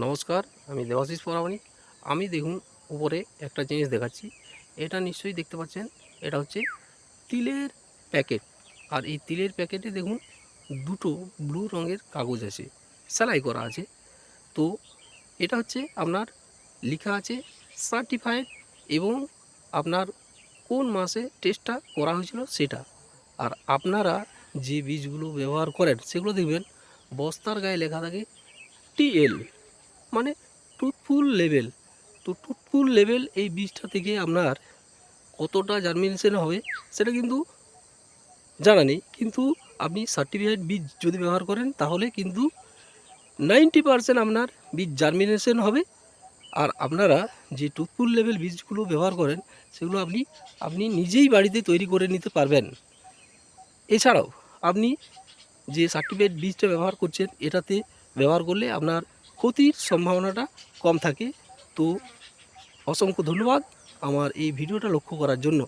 নমস্কার, আমি দেবাশিস পরামানিক। আমি দেখুন উপরে একটা জিনিস দেখাচ্ছি। এটা নিশ্চয়ই দেখতে পাচ্ছেন, এটা হচ্ছে তিলের প্যাকেট। আর এই তিলের প্যাকেটে দেখুন দুটো ব্লু রঙের কাগজ আছে, সেলাই করা আছে। তো এটা হচ্ছে আপনার লেখা আছে সার্টিফাইড এবং আপনার কোন মাসে টেস্টটা করা হয়েছিল সেটা। আর আপনারা যে বীজগুলো ব্যবহার করেন সেগুলো দেখবেন বস্তার গায়ে লেখা থাকে টিএল, মানে ট্রুথফুল লেভেল। তো ট্রুথফুল লেভেল এই বীজটা থেকে আপনার কতটা জার্মিনেশন হবে সেটা কিন্তু জানা নেই, কিন্তু আপনি সার্টিফাইড বীজ যদি ব্যবহার করেন তাহলে কিন্তু 90% আপনার বীজ জার্মিনেশন হবে। আর আপনারা যে ট্রুথফুল লেভেল বীজগুলো ব্যবহার করেন সেগুলো আপনি নিজেই বাড়িতে তৈরি করে নিতে পারবেন। এছাড়াও আপনি যে সার্টিফাইড বীজটা ব্যবহার করছেন এটাতে ব্যবহার করলে আপনার ক্ষতির সম্ভাবনাটা কম থাকে। তো অসংখ্য ধন্যবাদ আমার এই ভিডিওটা লক্ষ্য করার জন্য।